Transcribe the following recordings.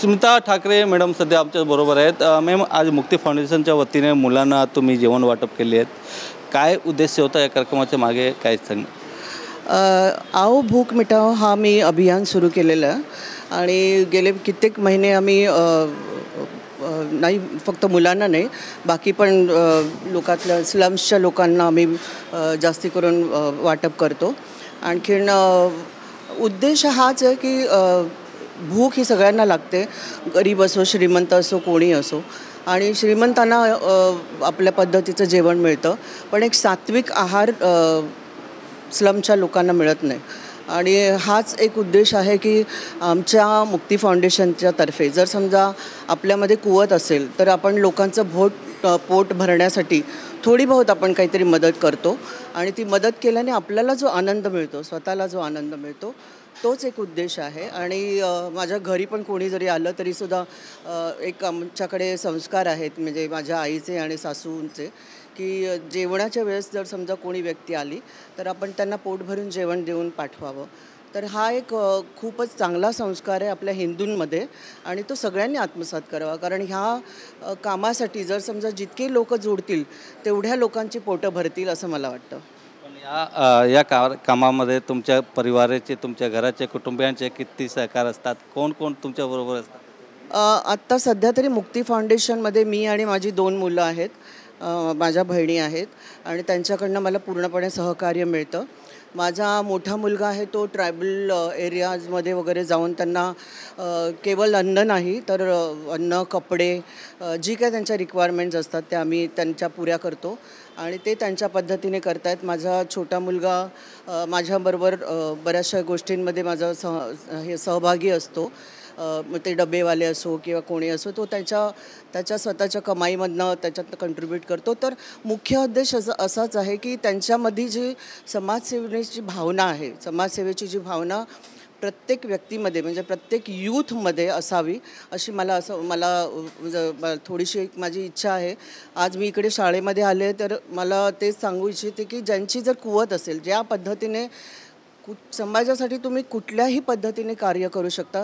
Smita Thackeray madam सध्या आमच्या बरोबर आहेत। मॅम, आज मुक्ती फाउंडेशनच्या वतीने मुलांना तुम्ही जेवण वाटप केले आहेत, काय उद्देश होता या कार्यक्रमाच्या मागे, काय सांग? आओ भूक मिटाओ हा मी अभियान सुरू केलेलं आहे आणि गेले कित्येक महिने आम्ही नाही फक्त मुलांना नाही, बाकी पण लोकातल्या स्लम्सच्या लोकांना आम्ही जास्ती करून वाटप करतो। आणखीन उद्देश हाच आहे की भूक ही सगळ्यांना लागते, गरीब असो श्रीमंत असो कोणी असो। आणि श्रीमंतांना आपल्या पद्धतीचं जेवण मिळतं, पण एक सात्विक आहार स्लमच्या लोकांना मिळत नाही। आणि हाच एक उद्देश आहे की आमच्या मुक्ती फाउंडेशनच्या तर्फे जर समजा आपल्यामध्ये कुवत असेल तर आपण लोकांचं पोट भरण्यासाठी थोडी बहुत आपण काहीतरी मदत करतो आणि ती मदत केल्याने आपल्याला जो आनंद मिळतो, स्वतःला जो आनंद मिळतो, तोच एक उद्देश आहे। आणि माझ्या घरी पण कोणी जरी आलं तरीसुद्धा एक आमच्याकडे संस्कार आहेत, म्हणजे माझ्या आईचे आणि सासूंचे, की जेवणाच्या वेळेस जर समजा कोणी व्यक्ती आली तर आपण त्यांना पोट भरून जेवण देऊन पाठवावं। तर हा एक खूपच चांगला संस्कार आहे आपल्या हिंदूंमध्ये आणि तो सगळ्यांनी आत्मसात करावा, कारण ह्या कामासाठी जर समजा जितके लोक जोडतील तेवढ्या लोकांची पोटं भरतील असं मला वाटतं। पण या कामामध्ये तुमच्या परिवाराचे, तुमच्या घराचे, कुटुंबियांचे किती सहकार असतात? कोण कोण तुमच्याबरोबर असतात? आत्ता सध्या तरी मुक्ती फाउंडेशनमध्ये मी आणि माझी 2 मुलं आहेत, माझ्या बहिणी आहेत आणि त्यांच्याकडनं मला पूर्णपणे सहकार्य मिळतं। माझा मोठा मुलगा आहे तो ट्रायबल एरियाजमध्ये वगैरे जाऊन त्यांना केवळ अन्न नाही तर अन्न, कपडे, जी काय त्यांच्या रिक्वायरमेंट्स असतात त्या आम्ही त्यांच्या पुऱ्या करतो आणि ते त्यांच्या पद्धतीने करत आहेत। माझा छोटा मुलगा माझ्याबरोबर बऱ्याचशा गोष्टींमध्ये माझा सहभागी असतो। मग ते डबेवाले असो किंवा कोणी असो, तो त्याच्या स्वतःच्या कमाईमधनं त्याच्यात कंट्रीब्यूट करतो। तर मुख्य उद्देश असाच आहे की त्यांच्यामध्ये जी समाजसेवेची भावना आहे, समाजसेवेची जी भावना प्रत्येक व्यक्तीमध्ये म्हणजे प्रत्येक यूथमध्ये असावी, अशी मला थोडीशी एक माझी इच्छा आहे। आज मी इकडे शाळेमध्ये आले तर मला तेच सांगू इच्छिते की ज्यांची जर कुवत असेल, ज्या पद्धतीने समाजासाठी तुम्ही कुठल्याही पद्धतीने कार्य करू शकता।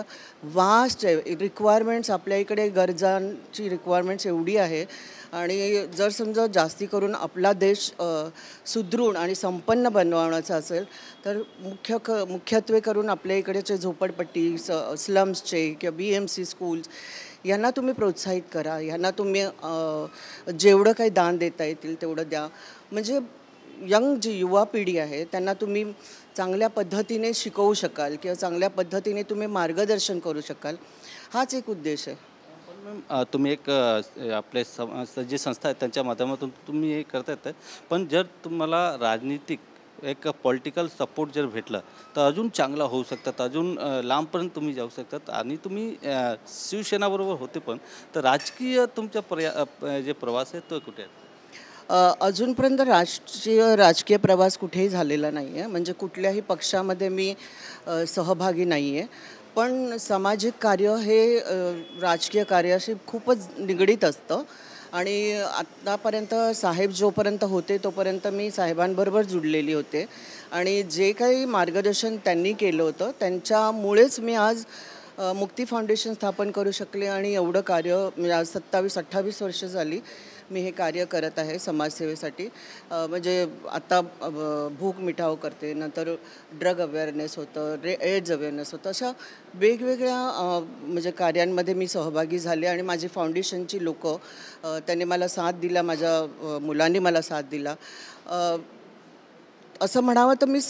वास्ट आहे रिक्वायरमेंट्स, आपल्या इकडे गरजांची रिक्वायरमेंट्स एवढी आहे आणि जर समजा जास्ती करून आपला देश सुदृढ आणि संपन्न बनवण्याचा असेल तर मुख्यत्वे करून आपल्या इकडेचे झोपडपट्टी, स्लम्सचे किंवा BMC स्कूल्स यांना तुम्ही प्रोत्साहित करा, यांना तुम्ही जेवढं काही दान देता येतील तेवढं द्या। म्हणजे जी युवा पिढी आहे त्यांना तुम्ही चांगल्या पद्धतीने शिकवू शकाल किंवा चांगल्या पद्धतीने तुम्ही मार्गदर्शन करू शकाल, हाच एक उद्देश आहे। तुम्ही एक आपले जी संस्था आहे त्यांच्या माध्यमातून तुम्ही हे करता येतं, पण जर तुम्हाला राजनीतिक एक पॉलिटिकल सपोर्ट जर भेटला तर अजून चांगला होऊ शकतात, अजून लांबपर्यंत तुम्ही जाऊ शकतात आणि तुम्ही शिवसेनाबरोबर होते, पण तर राजकीय तुमच्या जे प्रवास आहे तो कुठे आहे? अजूनपर्यंत राजकीय प्रवास कुठेही झालेला नाही आहे, म्हणजे कुठल्याही पक्षामध्ये मी सहभागी नाही आहे। पण सामाजिक कार्य हे राजकीय कार्याशी खूपच निगडीत असतं आणि आत्तापर्यंत साहेब जोपर्यंत होते तोपर्यंत मी साहेबांबरोबर जुडलेली होते आणि जे काही मार्गदर्शन त्यांनी केलं होतं त्यांच्यामुळेच मी आज मुक्ती फाउंडेशन स्थापन करू शकले आणि एवढं कार्य म्हणजे आज 27-28 वर्ष झाली मी हे कार्य करत आहे समाजसेवेसाठी। म्हणजे आता भूक मिठाव करते, नंतर ड्रग अवेअरनेस होतं, एड्स अवेअरनेस होतं, अशा वेगवेगळ्या म्हणजे कार्यांमध्ये मी सहभागी झाले आणि माझी फाउंडेशनची लोकं त्यांनी मला साथ दिला, माझ्या मुलांनी मला साथ दिला। असं म्हणावं तर मी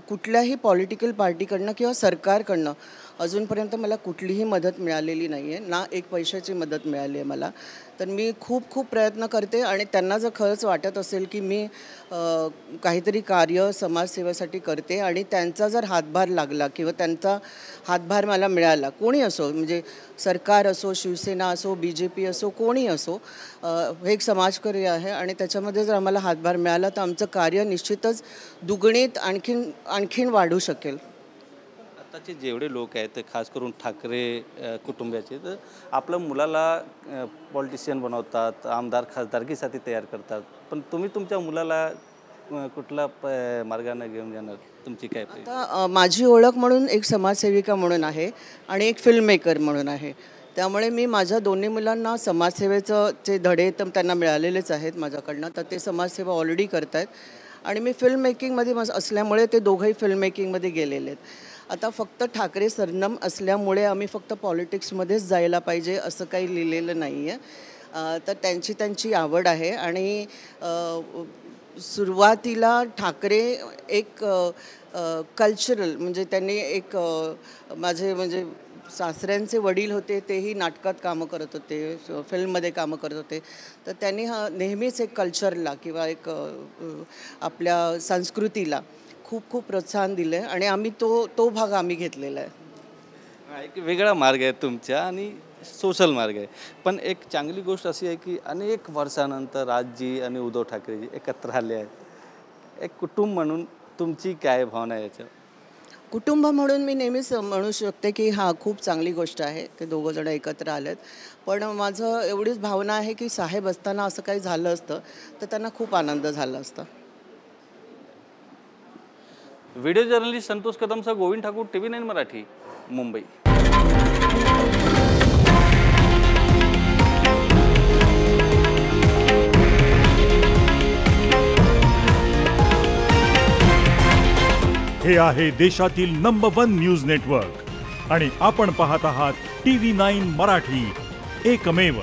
कुठल्याही पॉलिटिकल पार्टीकडनं किंवा सरकारकडनं अजूनपर्यंत मला कुठलीही मदत मिळालेली नाही आहे, ना एक पैशाची मदत मिळाली आहे मला। तर मी खूप प्रयत्न करते आणि त्यांना जर खरंच वाटत असेल की मी काहीतरी कार्य समाजसेवेसाठी करते आणि त्यांचा जर हातभार लागला किंवा त्यांचा हातभार मला मिळाला, कोणी असो, म्हणजे सरकार असो, शिवसेना असो, BJP असो, कोणी असो, हे एक समाजकार्य आहे आणि त्याच्यामध्ये जर आम्हाला हातभार मिळाला तर आमचं कार्य निश्चितच दुगणित आणखीन वाढू शकेल। आताचे जेवढे लोक आहेत ते खास करून ठाकरे कुटुंबाचे, तर आपल्या मुलाला पॉलिटिशियन बनवतात, आमदार खासदारकीसाठी तयार करतात, पण तुम्ही तुमच्या मुलाला कुठला मार्गाने घेऊन जाणार तुमची काय आता माझी ओळख म्हणून एक समाजसेविका म्हणून आहे आणि एक फिल्म मेकर म्हणून आहे. त्यामुळे मी माझ्या दोन्ही मुलांना समाजसेवेचं जे धडे तर त्यांना मिळालेलेच आहेत माझ्याकडनं, तर ते समाजसेवा ऑलरेडी करत आहेत आणि मी फिल्म मेकिंगमध्ये असल्यामुळे ते दोघंही फिल्म मेकिंगमध्ये गेलेले आहेत. आता फक्त ठाकरे सरनाम असल्यामुळे आम्ही फक्त पॉलिटिक्समध्येच जायला पाहिजे असं काही लिहिलेलं नाही आहे. तर त्यांची त्यांची आवड आहे आणि सुरुवातीला ठाकरे एक कल्चरल म्हणजे त्यांनी एक माझे म्हणजे सासऱ्यांचे वडील होते तेही नाटकात कामं करत होते, फिल्ममध्ये कामं करत होते. तर त्यांनी नेहमीच एक कल्चरला किंवा एक आपल्या संस्कृतीला खूप खूप प्रोत्साहन दिलं आहे आणि आम्ही तो भाग आम्ही घेतलेला आहे. एक वेगळा मार्ग आहे तुमचा आणि सोशल मार्ग आहे. पण एक चांगली गोष्ट अशी आहे की अनेक वर्षानंतर राजजी आणि उद्धव ठाकरेजी एकत्र आले आहेत. एक कुटुंब म्हणून तुमची काय भावना आहे याच्यावर? कुटुंब म्हणून मी नेहमीच म्हणू शकते की हां, खूप चांगली गोष्ट आहे ते दोघं जण एकत्र आलेत. पण माझं एवढीच भावना आहे की साहेब असताना असं काही झालं असतं तर त्यांना खूप आनंद झाला असता. व्हिडिओ जर्नलिस्ट संतोष कदमसह गोविंद ठाकूर, TV9 मराठी, मुंबई. हे आहे देशातील नंबर 1 न्यूज नेटवर्क आणि आपण पाहत आहात TV9 मराठी, एकमेव.